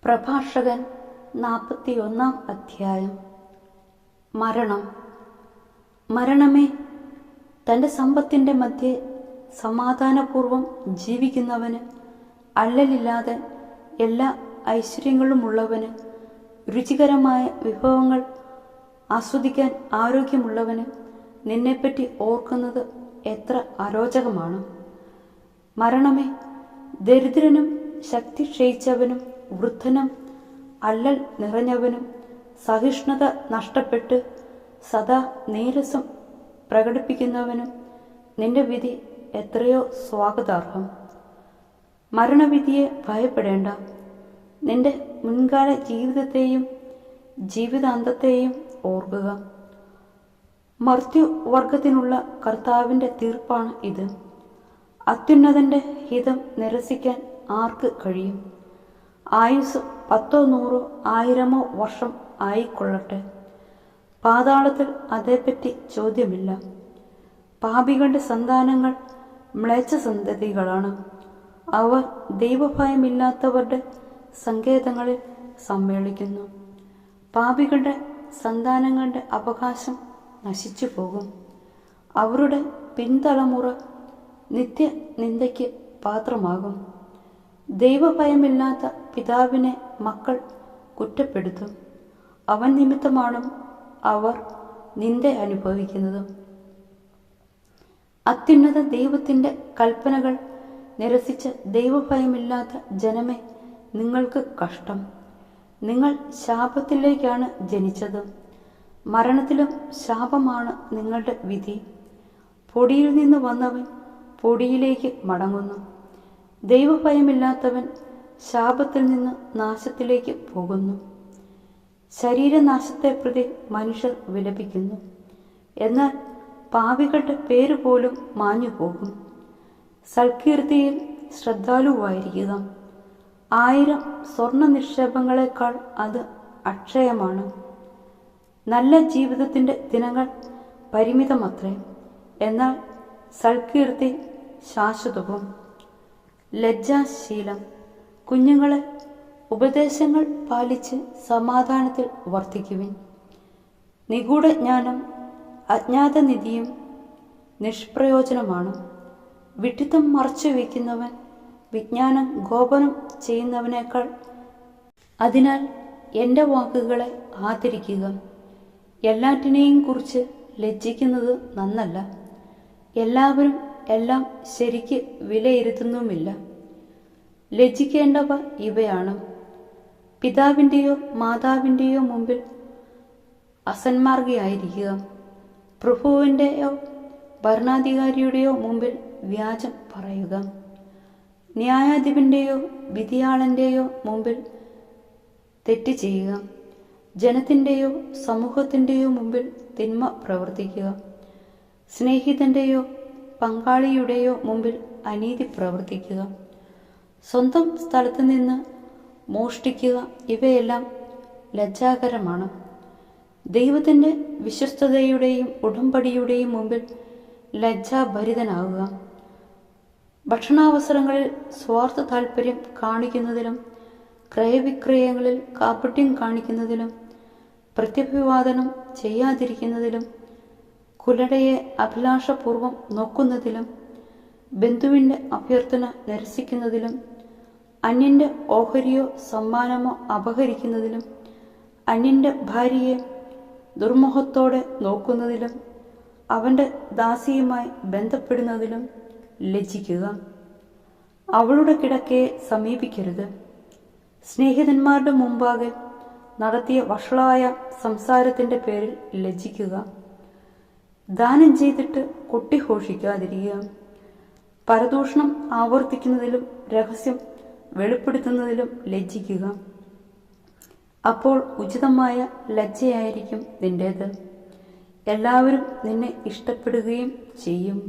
പ്രഭാഷകൻ 41 അധ്യായം. മരണം. മരണമേ, തൻ്റെ സമ്പത്തിൻ്റെ മധ്യേ സമാധാനപൂർവം ജീവിക്കുന്നവന്, അല്ലലില്ലാതെ എല്ലാ ഐശ്വര്യങ്ങളുമുള്ളവന്, രുചികരമായ വിഭവങ്ങൾ ആസ്വദിക്കാൻ ആരോഗ്യമുള്ളവന്, നിന്നെപ്പറ്റി ഓർക്കുന്നത് എത്ര അരോചകമാണ്. മരണമേ, ദരിദ്രനും ശക്തി ക്ഷയിച്ചവനും വൃദ്ധനും അല്ലൽ നിറഞ്ഞവനും സഹിഷ്ണുത നഷ്ടപ്പെട്ട് സദാ നീരസം പ്രകടിപ്പിക്കുന്നവനും നിന്റെ വിധി എത്രയോ സ്വാഗതാർഹം. മരണവിധിയെ ഭയപ്പെടേണ്ട. നിന്റെ മുൻകാല ജീവിതത്തെയും ജീവിതാന്തത്തെയും ഓർക്കുക. മർത്യവർഗത്തിനുള്ള കർത്താവിൻ്റെ തീർപ്പാണ് ഇത്. അത്യുന്നതൻ്റെ ഹിതം നിരസിക്കാൻ ആർക്ക് കഴിയും? ആയുസ് 10 100 1000 വർഷം ആയിക്കൊള്ളട്ടെ, പാതാളത്തിൽ അതേപ്പറ്റി ചോദ്യമില്ല. പാപികളുടെ സന്താനങ്ങൾ മ്ലേച്ഛസന്തതികളാണ്. അവർ ദൈവഭയമില്ലാത്തവരുടെ സങ്കേതങ്ങളിൽ സമ്മേളിക്കുന്നു. പാപികളുടെ സന്താനങ്ങളുടെ അവകാശം നശിച്ചു പോകും. അവരുടെ പിൻതലമുറ നിത്യനിന്ദയ്ക്ക് പാത്രമാകും. ദൈവഭയമില്ലാത്ത പിതാവിനെ മക്കൾ കുറ്റപ്പെടുത്തും. അവൻ നിമിത്തമാണ് അവർ നിന്ദ അനുഭവിക്കുന്നത്. അത്യുന്നത ദൈവത്തിൻ്റെ കൽപ്പനകൾ നിരസിച്ച ദൈവഭയമില്ലാത്ത ജനമേ, നിങ്ങൾക്ക് കഷ്ടം. നിങ്ങൾ ശാപത്തിലേക്കാണ് ജനിച്ചത്. മരണത്തിലും ശാപമാണ് നിങ്ങളുടെ വിധി. പൊടിയിൽ നിന്ന് വന്നവൻ പൊടിയിലേക്ക് മടങ്ങുന്നു. ദൈവഭയമില്ലാത്തവൻ ശാപത്തിൽ നിന്ന് നാശത്തിലേക്ക് പോകുന്നു. ശരീരനാശത്തെ പ്രതി മനുഷ്യർ വിലപിക്കുന്നു. എന്നാൽ പാപികളുടെ പേര് പോലും മാഞ്ഞു പോകും. സൽകീർത്തിയിൽ ശ്രദ്ധാലുവായിരിക്കുക. 1000 സ്വർണ്ണ നിക്ഷേപങ്ങളെക്കാൾ അത് അക്ഷയമാണ്. നല്ല ജീവിതത്തിൻ്റെ ദിനങ്ങൾ പരിമിതമത്രേ, എന്നാൽ സൽകീർത്തി ശാശ്വതവും. ലജ്ജാശീലം. കുഞ്ഞുങ്ങളെ, ഉപദേശങ്ങൾ പാലിച്ച് സമാധാനത്തിൽ വർദ്ധിക്കുവിൻ. നിഗൂഢജ്ഞാനം അജ്ഞാതനിധിയും നിഷ്പ്രയോജനമാണ്. വിഡ്ഢിത്തം മറച്ചു വയ്ക്കുന്നവൻ വിജ്ഞാനം ഗോപനം ചെയ്യുന്നവനേക്കാൾ. അതിനാൽ എൻ്റെ വാക്കുകളെ ആദരിക്കുക. എല്ലാറ്റിനെയും കുറിച്ച് ലജ്ജിക്കുന്നത് നന്നല്ല. എല്ലാവരും എല്ലാം ശരിക്ക് വിലയിരുത്തുന്നുമില്ല. ലജ്ജിക്കേണ്ടവ ഇവയാണ്: പിതാവിൻ്റെയോ മാതാവിൻ്റെയോ മുമ്പിൽ അസന്മാർഗിയായിരിക്കുക. പ്രഭുവിൻ്റെയോ ഭരണാധികാരിയുടെയോ മുമ്പിൽ വ്യാജം പറയുക. ന്യായാധിപൻ്റെയോ വിധിയാളൻ്റെയോ മുമ്പിൽ തെറ്റ് ചെയ്യുക. ജനത്തിൻ്റെയോ സമൂഹത്തിൻ്റെയോ മുമ്പിൽ തിന്മ പ്രവർത്തിക്കുക. സ്നേഹിതൻ്റെയോ പങ്കാളിയുടെയോ മുമ്പിൽ അനീതി പ്രവർത്തിക്കുക. സ്വന്തം സ്ഥലത്ത് നിന്ന് മോഷ്ടിക്കുക. ഇവയെല്ലാം ലജ്ജാകരമാണ്. ദൈവത്തിൻ്റെ വിശ്വസ്തതയുടെയും ഉടമ്പടിയുടെയും മുമ്പിൽ ലജ്ജാഭരിതനാകുക. ഭക്ഷണാവസരങ്ങളിൽ സ്വാർത്ഥ താൽപ്പര്യം കാണിക്കുന്നതിലും ക്രയവിക്രയങ്ങളിൽ കാപട്യം കാണിക്കുന്നതിലും പ്രത്യഭിവാദനം ചെയ്യാതിരിക്കുന്നതിലും കുലടയെ അഭിലാഷപൂർവം നോക്കുന്നതിലും ബന്ധുവിൻ്റെ അഭ്യർത്ഥന നിരസിക്കുന്നതിലും അന്യൻ്റെ ഓഹരിയോ സമ്മാനമോ അപഹരിക്കുന്നതിലും അന്യൻ്റെ ഭാര്യയെ ദുർമോഹത്തോടെ നോക്കുന്നതിലും അവൻ്റെ ദാസിയുമായി ബന്ധപ്പെടുന്നതിലും ലജ്ജിക്കുക. അവളുടെ കിടക്കയെ സമീപിക്കരുത്. സ്നേഹിതന്മാരുടെ മുമ്പാകെ നടത്തിയ വഷളായ സംസാരത്തിൻ്റെ പേരിൽ ലജ്ജിക്കുക. ദാനം ചെയ്തിട്ട് കൊട്ടിഘോഷിക്കാതിരിക്കുക. പരദൂഷണം ആവർത്തിക്കുന്നതിലും രഹസ്യം വെളിപ്പെടുത്തുന്നതിലും ലജ്ജിക്കുക. അപ്പോൾ ഉചിതമായ ലജ്ജയായിരിക്കും നിന്റേത്. എല്ലാവരും നിന്നെ ഇഷ്ടപ്പെടുകയും ചെയ്യും.